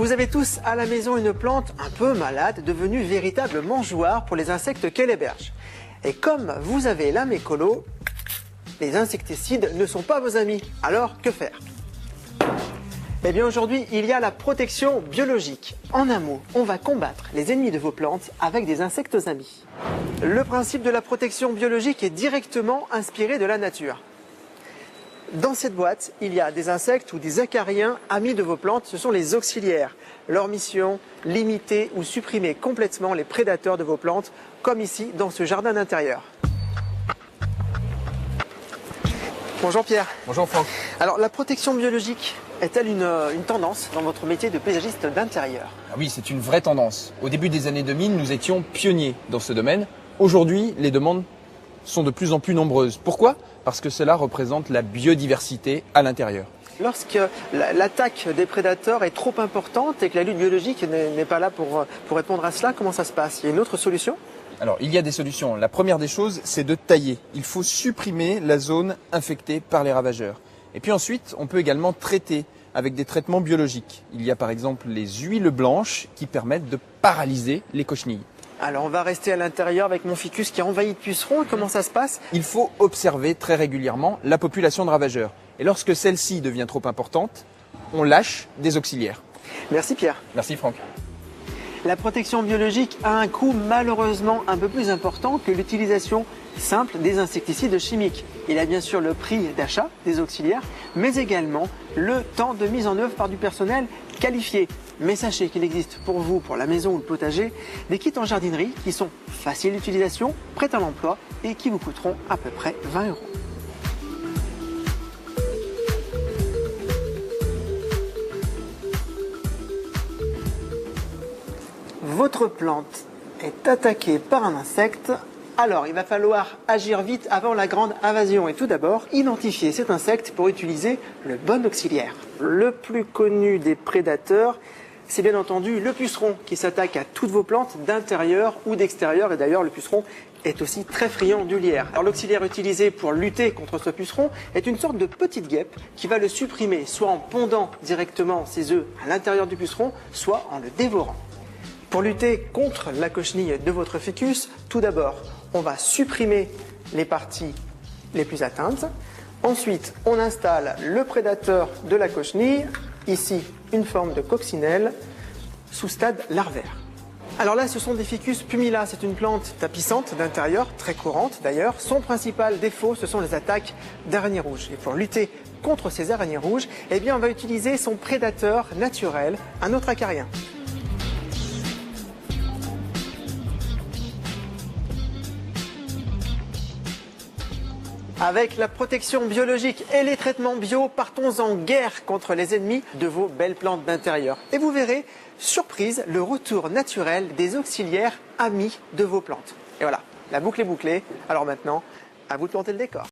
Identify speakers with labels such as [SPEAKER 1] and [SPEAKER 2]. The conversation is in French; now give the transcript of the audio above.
[SPEAKER 1] Vous avez tous à la maison une plante un peu malade, devenue véritable mangeoire pour les insectes qu'elle héberge. Et comme vous avez l'âme écolo, les insecticides ne sont pas vos amis. Alors, que faire? Eh bien aujourd'hui, il y a la protection biologique. En un mot, on va combattre les ennemis de vos plantes avec des insectes amis. Le principe de la protection biologique est directement inspiré de la nature. Dans cette boîte, il y a des insectes ou des acariens amis de vos plantes, ce sont les auxiliaires. Leur mission, limiter ou supprimer complètement les prédateurs de vos plantes, comme ici dans ce jardin d'intérieur. Bonjour Pierre.
[SPEAKER 2] Bonjour Franck.
[SPEAKER 1] Alors la protection biologique est-elle une tendance dans votre métier de paysagiste d'intérieur?
[SPEAKER 2] Ah oui, c'est une vraie tendance. Au début des années 2000, nous étions pionniers dans ce domaine. Aujourd'hui, les demandes sont de plus en plus nombreuses. Pourquoi? Parce que cela représente la biodiversité à l'intérieur.
[SPEAKER 1] Lorsque l'attaque des prédateurs est trop importante et que la lutte biologique n'est pas là pour répondre à cela, comment ça se passe? Il y a une autre solution?
[SPEAKER 2] Alors, il y a des solutions. La première des choses, c'est de tailler. Il faut supprimer la zone infectée par les ravageurs. Et puis ensuite, on peut également traiter avec des traitements biologiques. Il y a par exemple les huiles blanches qui permettent de paralyser les cochenilles.
[SPEAKER 1] Alors on va rester à l'intérieur avec mon ficus qui a envahi de pucerons. Comment ça se passe?
[SPEAKER 2] Il faut observer très régulièrement la population de ravageurs. Et lorsque celle-ci devient trop importante, on lâche des auxiliaires.
[SPEAKER 1] Merci Pierre.
[SPEAKER 2] Merci Franck.
[SPEAKER 1] La protection biologique a un coût malheureusement un peu plus important que l'utilisation simple des insecticides chimiques. Il y a bien sûr le prix d'achat des auxiliaires, mais également le temps de mise en œuvre par du personnel qualifié. Mais sachez qu'il existe pour vous, pour la maison ou le potager, des kits en jardinerie qui sont faciles d'utilisation, prêts à l'emploi et qui vous coûteront à peu près 20 €. Votre plante est attaquée par un insecte, alors il va falloir agir vite avant la grande invasion. Et tout d'abord, identifier cet insecte pour utiliser le bon auxiliaire. Le plus connu des prédateurs, c'est bien entendu le puceron qui s'attaque à toutes vos plantes d'intérieur ou d'extérieur. Et d'ailleurs, le puceron est aussi très friand du lierre. Alors l'auxiliaire utilisé pour lutter contre ce puceron est une sorte de petite guêpe qui va le supprimer, soit en pondant directement ses œufs à l'intérieur du puceron, soit en le dévorant. Pour lutter contre la cochenille de votre ficus, tout d'abord, on va supprimer les parties les plus atteintes. Ensuite, on installe le prédateur de la cochenille, ici une forme de coccinelle, sous stade larvaire. Alors là, ce sont des ficus pumila, c'est une plante tapissante d'intérieur, très courante d'ailleurs. Son principal défaut, ce sont les attaques d'araignées rouges. Et pour lutter contre ces araignées rouges, eh bien, on va utiliser son prédateur naturel, un autre acarien. Avec la protection biologique et les traitements bio, partons en guerre contre les ennemis de vos belles plantes d'intérieur. Et vous verrez, surprise, le retour naturel des auxiliaires amis de vos plantes. Et voilà, la boucle est bouclée. Alors maintenant, à vous de planter le décor.